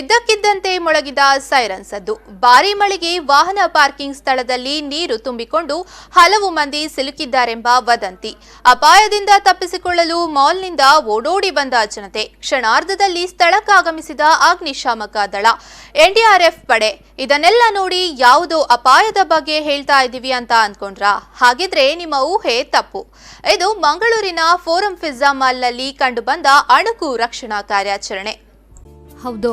ಇದ್ದಕ್ಕಿದ್ದಂತೆ ಮೊಳಗಿದ ಸೈರನ್ ಸದ್ದು. ಭಾರೀ ಮಳೆಗೆ ವಾಹನ ಪಾರ್ಕಿಂಗ್ ಸ್ಥಳದಲ್ಲಿ ನೀರು ತುಂಬಿಕೊಂಡು ಹಲವು ಮಂದಿ ಸಿಲುಕಿದ್ದಾರೆಂಬ ವದಂತಿ. ಅಪಾಯದಿಂದ ತಪ್ಪಿಸಿಕೊಳ್ಳಲು ಮಾಲ್ನಿಂದ ಓಡೋಡಿ ಬಂದ ಜನತೆ. ಕ್ಷಣಾರ್ಧದಲ್ಲಿ ಸ್ಥಳಕ್ಕಾಗಮಿಸಿದ ಅಗ್ನಿಶಾಮಕ ದಳ, ಎನ್ಡಿಆರ್ಎಫ್ ಪಡೆ. ಇದನ್ನೆಲ್ಲ ನೋಡಿ ಯಾವುದೋ ಅಪಾಯದ ಬಗ್ಗೆ ಹೇಳ್ತಾ ಇದ್ದೀವಿ ಅಂತ ಅಂದ್ಕೊಂಡ್ರಾ? ಹಾಗಿದ್ರೆ ನಿಮ್ಮ ಊಹೆ ತಪ್ಪು. ಇದು ಮಂಗಳೂರಿನ ಫೋರಂ ಪಿಜ್ಜಾ ಮಾಲ್ನಲ್ಲಿ ಕಂಡುಬಂದ ಅಣುಕು ರಕ್ಷಣಾ ಕಾರ್ಯಾಚರಣೆ. ಹೌದು,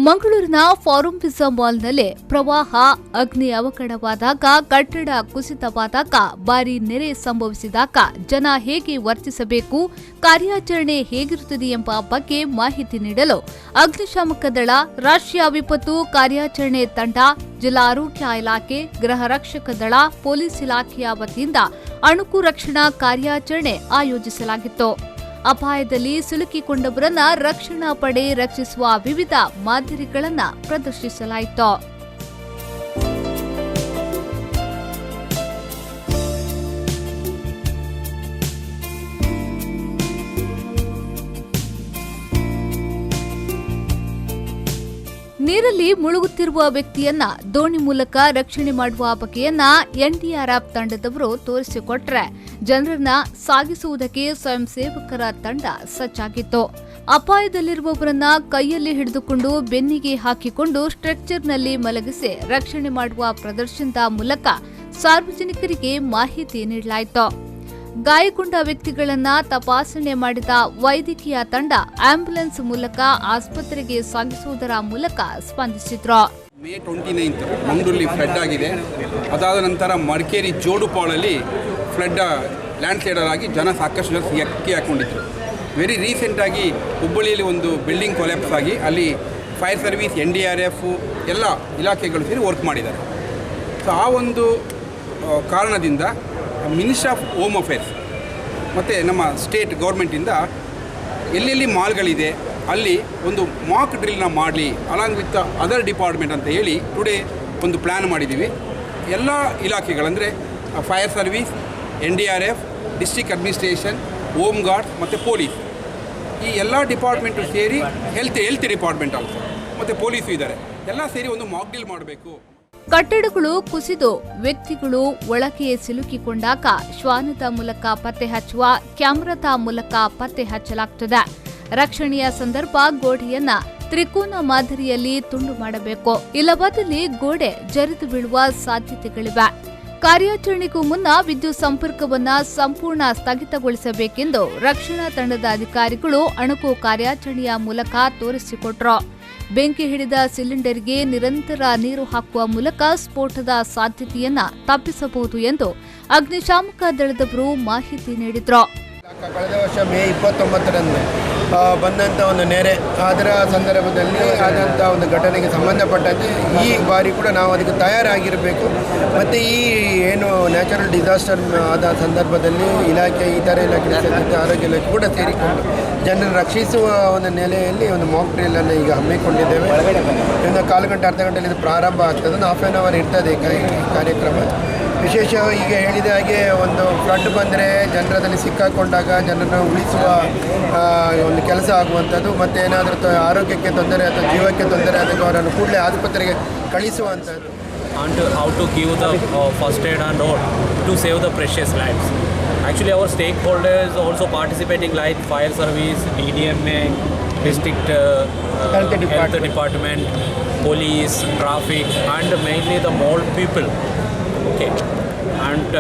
ಮಂಗಳೂರಿನ ಫಾರಂ ಪಿಜ್ಜಾ ಮಾಲ್ನಲ್ಲಿ ಪ್ರವಾಹ, ಅಗ್ನಿ ಅವಘಡವಾದಾಗ, ಕಟ್ಟಡ ಕುಸಿತವಾದಾಗ, ಭಾರೀ ನೆರೆ ಸಂಭವಿಸಿದಾಗ ಜನ ಹೇಗೆ ವರ್ತಿಸಬೇಕು, ಕಾರ್ಯಾಚರಣೆ ಹೇಗಿರುತ್ತದೆ ಎಂಬ ಬಗ್ಗೆ ಮಾಹಿತಿ ನೀಡಲು ಅಗ್ನಿಶಾಮಕ ದಳ, ರಾಷ್ಟ್ರೀಯ ವಿಪತ್ತು ಕಾರ್ಯಾಚರಣೆ ತಂಡ, ಜಿಲ್ಲಾ ಆರೋಗ್ಯ ಇಲಾಖೆ, ಗೃಹ ರಕ್ಷಕ ದಳ, ಪೊಲೀಸ್ ಇಲಾಖೆಯ ವತಿಯಿಂದ ಅಣುಕು ರಕ್ಷಣಾ ಕಾರ್ಯಾಚರಣೆ ಆಯೋಜಿಸಲಾಗಿತ್ತು. ಅಪಾಯದಲ್ಲಿ ಸಿಲುಕಿಕೊಂಡವರನ್ನ ರಕ್ಷಣಾ ಪಡೆ ರಕ್ಷಿಸುವ ವಿವಿಧ ಮಾದರಿಗಳನ್ನು ಪ್ರದರ್ಶಿಸಲಾಯಿತು. ನೀರಲ್ಲಿ ಮುಳುಗುತ್ತಿರುವ ವ್ಯಕ್ತಿಯನ್ನ ದೋಣಿ ಮೂಲಕ ರಕ್ಷಣೆ ಮಾಡುವ ಬಗೆಯನ್ನ ಎನ್ಡಿಆರ್ಎಫ್ ತಂಡದವರು ತೋರಿಸಿಕೊಟ್ರೆ, ಜನರನ್ನ ಸಾಗಿಸುವುದಕ್ಕೆ ಸ್ವಯಂ ಸೇವಕರ ತಂಡ ಸಜ್ಜಾಗಿತ್ತು. ಅಪಾಯದಲ್ಲಿರುವವರನ್ನ ಕೈಯಲ್ಲಿ ಹಿಡಿದುಕೊಂಡು ಬೆನ್ನಿಗೆ ಹಾಕಿಕೊಂಡು ಸ್ಟ್ರೆಚರ್ನಲ್ಲಿ ಮಲಗಿಸಿ ರಕ್ಷಣೆ ಮಾಡುವ ಪ್ರದರ್ಶನದ ಮೂಲಕ ಸಾರ್ವಜನಿಕರಿಗೆ ಮಾಹಿತಿ ನೀಡಲಾಯಿತು. ಗಾಯಗೊಂಡ ವ್ಯಕ್ತಿಗಳನ್ನ ತಪಾಸಣೆ ಮಾಡಿದ ವೈದ್ಯಕೀಯ ತಂಡ ಆಂಬ್ಯುಲೆನ್ಸ್ ಮೂಲಕ ಆಸ್ಪತ್ರೆಗೆ ಸಾಗಿಸುವುದರ ಮೂಲಕ ಸ್ಪಂದಿಸಿದ್ರು. ಮೇ 29 ಮಂಗಳೂರಲ್ಲಿ ಫ್ಲಡ್ ಆಗಿದೆ. ಅದಾದ ನಂತರ ಮಡಿಕೇರಿ ಜೋಡುಪಾಳಲ್ಲಿ ಫ್ಲಡ್ ಲ್ಯಾಂಡ್ ಸ್ಲೈಡರ್ ಆಗಿ ಜನ ಸಾಕಷ್ಟು ಜನ ಸಿಕ್ಕಿ ಹಾಕೊಂಡಿದ್ರು. ವೆರಿ ರೀಸೆಂಟಾಗಿ ಹುಬ್ಬಳ್ಳಿಯಲ್ಲಿ ಒಂದು ಬಿಲ್ಡಿಂಗ್ ಕೊಲ್ಯಾಪ್ಸ್ ಆಗಿ ಅಲ್ಲಿ ಫೈರ್ ಸರ್ವಿಸ್, ಎನ್ಡಿಆರ್ಎಫ್ ಎಲ್ಲ ಇಲಾಖೆಗಳು ಸೇರಿ ವರ್ಕ್ ಮಾಡಿದ್ದಾರೆ. ಸೊ ಆ ಒಂದು ಕಾರಣದಿಂದ ಮಿನಿಸ್ಟ್ರಿ ಆಫ್ ಹೋಮ್ ಅಫೇರ್ಸ್ ಮತ್ತು ನಮ್ಮ ಸ್ಟೇಟ್ ಗೌರ್ಮೆಂಟಿಂದ ಎಲ್ಲೆಲ್ಲಿ ಮಾಲ್ಗಳಿದೆ ಅಲ್ಲಿ ಒಂದು ಮಾಕ್ ಡ್ರಿಲ್ನ ಮಾಡಲಿ ಅಲಾಂಗ್ ವಿತ್ ಅದರ್ ಡಿಪಾರ್ಟ್ಮೆಂಟ್ ಅಂತ ಹೇಳಿ ಟುಡೇ ಒಂದು ಪ್ಲ್ಯಾನ್ ಮಾಡಿದ್ದೀವಿ. ಎಲ್ಲ ಇಲಾಖೆಗಳಂದರೆ fire service, NDRF, district administration, home guards ಮತ್ತು ಪೊಲೀಸ್, ಈ ಎಲ್ಲ ಡಿಪಾರ್ಟ್ಮೆಂಟು ಸೇರಿ ಹೆಲ್ತ್ ಡಿಪಾರ್ಟ್ಮೆಂಟ್ ಆಲ್ಸೋ ಮತ್ತು ಪೊಲೀಸು ಇದ್ದಾರೆ, ಎಲ್ಲ ಸೇರಿ ಒಂದು ಮಾಕ್ ಡ್ರಿಲ್ ಮಾಡಬೇಕು. ಕಟ್ಟಡಗಳು ಕುಸಿದು ವ್ಯಕ್ತಿಗಳು ಒಳಗೆ ಸಿಲುಕಿಕೊಂಡಾಗ ಶ್ವಾನದ ಮೂಲಕ ಪತ್ತೆ ಹಚ್ಚುವ, ಕ್ಯಾಮೆರಾದ ಮೂಲಕ ಪತ್ತೆ ಹಚ್ಚಲಾಗುತ್ತದೆ. ರಕ್ಷಣೆಯ ಸಂದರ್ಭ ಗೋಡೆಯನ್ನ ತ್ರಿಕೋನ ಮಾದರಿಯಲ್ಲಿ ತುಂಡು ಮಾಡಬೇಕು, ಇಲ್ಲವಾದಲ್ಲಿ ಗೋಡೆ ಜರಿದು ಬೀಳುವ ಸಾಧ್ಯತೆಗಳಿವೆ. ಕಾರ್ಯಾಚರಣೆಗೂ ಮುನ್ನ ವಿದ್ಯುತ್ ಸಂಪರ್ಕವನ್ನ ಸಂಪೂರ್ಣ ಸ್ಥಗಿತಗೊಳಿಸಬೇಕೆಂದು ರಕ್ಷಣಾ ತಂಡದ ಅಧಿಕಾರಿಗಳು ಅಣುಕು ಕಾರ್ಯಾಚರಣೆಯ ಮೂಲಕ ತೋರಿಸಿಕೊಟ್ರು. ಬೆಂಕಿ ಹಿಡಿದ ಸಿಲಿಂಡರ್ಗೆ ನಿರಂತರ ನೀರು ಹಾಕುವ ಮೂಲಕ ಸ್ಫೋಟದ ಸಾಧ್ಯತೆಯನ್ನ ತಪ್ಪಿಸಬಹುದು ಎಂದು ಅಗ್ನಿಶಾಮಕ ದಳದವರು ಮಾಹಿತಿ ನೀಡಿದ್ರು. ಕಳೆದ ವರ್ಷ ಮೇ 29ರಂದು ಬಂದಂಥ ಒಂದು ನೆರೆ, ಅದರ ಸಂದರ್ಭದಲ್ಲಿ ಆದಂಥ ಒಂದು ಘಟನೆಗೆ ಸಂಬಂಧಪಟ್ಟಂತೆ ಈ ಬಾರಿ ಕೂಡ ನಾವು ಅದಕ್ಕೆ ತಯಾರಾಗಿರಬೇಕು. ಮತ್ತು ಈ ಏನು ನ್ಯಾಚುರಲ್ ಡಿಸಾಸ್ಟರ್ ಆದ ಸಂದರ್ಭದಲ್ಲಿ ಇಲಾಖೆ, ಇತರ ಇಲಾಖೆ ಸೇರಿದಂತೆ ಆರೋಗ್ಯ ಇಲಾಖೆ ಕೂಡ ಸೇರಿಕೊಂಡು ಜನರನ್ನು ರಕ್ಷಿಸುವ ಒಂದು ನೆಲೆಯಲ್ಲಿ ಒಂದು ಮಾಕ್ ಡ್ರಿಲ್ಲನ್ನು ಈಗ ಹಮ್ಮಿಕೊಂಡಿದ್ದೇವೆ. ಒಂದು ಕಾಲು ಗಂಟೆ, ಅರ್ಧ ಗಂಟೆಯಲ್ಲಿ ಇದು ಪ್ರಾರಂಭ ಆಗ್ತದೆ. ಒಂದು ಹಾಫ್ ಆನ್ ಅವರ್ ಇರ್ತದೆ ಕಾರ್ಯಕ್ರಮ. ವಿಶೇಷ ಈಗ ಹೇಳಿದ ಹಾಗೆ ಒಂದು ಫ್ಲಡ್ ಬಂದರೆ ಜನರದಲ್ಲಿ ಸಿಕ್ಕಾಕೊಂಡಾಗ ಜನರನ್ನು ಉಳಿಸುವ ಒಂದು ಕೆಲಸ ಆಗುವಂಥದ್ದು, ಮತ್ತು ಏನಾದರೂ ಆರೋಗ್ಯಕ್ಕೆ ತೊಂದರೆ ಅಥವಾ ಜೀವಕ್ಕೆ ತೊಂದರೆ ಆದಾಗ ಅವರನ್ನು ಕೂಡಲೇ ಆಸ್ಪತ್ರೆಗೆ ಕಳಿಸುವಂಥದ್ದು. And how to give the first aid and all to save the precious lives. Actually, our stakeholders also participating like fire service, DDMA, district health department, police, traffic, and mainly the mall people. Okay, and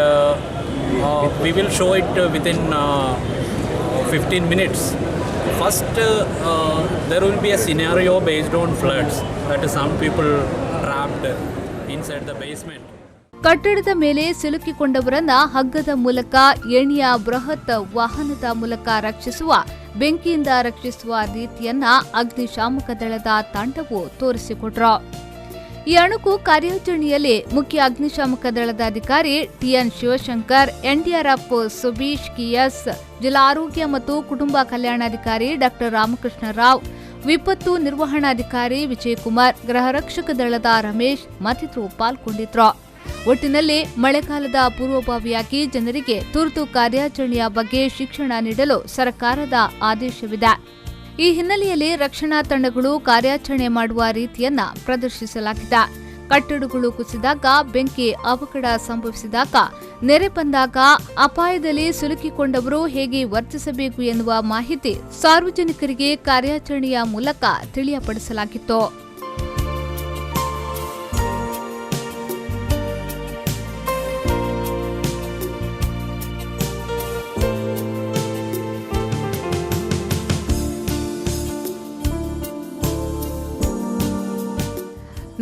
we will show it within 15 minutes. First, there will be a scenario based on floods, that is some people trapped inside the basement. ಕಟ್ಟಡದ ಮೇಲೆ ಸಿಲುಕಿಕೊಂಡವರನ್ನ ಹಗ್ಗದ ಮೂಲಕ, ಏಣಿಯ ಬೃಹತ್ ವಾಹನದ ಮೂಲಕ ರಕ್ಷಿಸುವ, ಬೆಂಕಿಯಿಂದ ರಕ್ಷಿಸುವ ರೀತಿಯನ್ನ ಅಗ್ನಿಶಾಮಕ ದಳದ ತಂಡವು ತೋರಿಸಿಕೊಟ್ರು. ಈ ಅಣುಕು ಕಾರ್ಯಾಚರಣೆಯಲ್ಲಿ ಮುಖ್ಯ ಅಗ್ನಿಶಾಮಕ ದಳದ ಅಧಿಕಾರಿ ಟಿಎನ್ ಶಿವಶಂಕರ್, ಎನ್ಡಿಆರ್ಎಫ್ ಸುಬೀಶ್ ಕಿಎಸ್, ಜಿಲ್ಲಾ ಆರೋಗ್ಯ ಮತ್ತು ಕುಟುಂಬ ಕಲ್ಯಾಣಾಧಿಕಾರಿ ಡಾ ರಾಮಕೃಷ್ಣ ರಾವ್, ವಿಪತ್ತು ನಿರ್ವಹಣಾಧಿಕಾರಿ ವಿಜಯಕುಮಾರ್, ಗೃಹ ರಕ್ಷಕ ದಳದ ರಮೇಶ್ ಮತ್ತಿತರರು ಪಾಲ್ಗೊಂಡಿದ್ರು. ಒಟ್ಟಿನಲ್ಲಿ ಮಳೆಗಾಲದ ಪೂರ್ವಭಾವಿಯಾಗಿ ಜನರಿಗೆ ತುರ್ತು ಕಾರ್ಯಾಚರಣೆಯ ಬಗ್ಗೆ ಶಿಕ್ಷಣ ನೀಡಲು ಸರ್ಕಾರದ ಆದೇಶವಿದೆ. ಈ ಹಿನ್ನೆಲೆಯಲ್ಲಿ ರಕ್ಷಣಾ ತಂಡಗಳು ಕಾರ್ಯಾಚರಣೆ ಮಾಡುವ ರೀತಿಯನ್ನ ಪ್ರದರ್ಶಿಸಲಾಗಿದೆ. ಕಟ್ಟಡಗಳು ಕುಸಿದಾಗ, ಬೆಂಕಿ ಅವಘಡ ಸಂಭವಿಸಿದಾಗ, ನೆರೆ ಬಂದಾಗ ಅಪಾಯದಲ್ಲಿ ಸಿಲುಕಿಕೊಂಡವರು ಹೇಗೆ ವರ್ತಿಸಬೇಕು ಎನ್ನುವ ಮಾಹಿತಿ ಸಾರ್ವಜನಿಕರಿಗೆ ಕಾರ್ಯಾಚರಣೆಯ ಮೂಲಕ ತಿಳಿಯಪಡಿಸಲಾಗಿತ್ತು.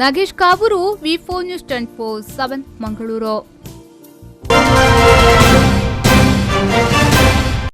ನಾಗೇಶ್ ಕಾವೂರು, ವಿ4 ನ್ಯೂಸ್ 24/7 ಮಂಗಳೂರು.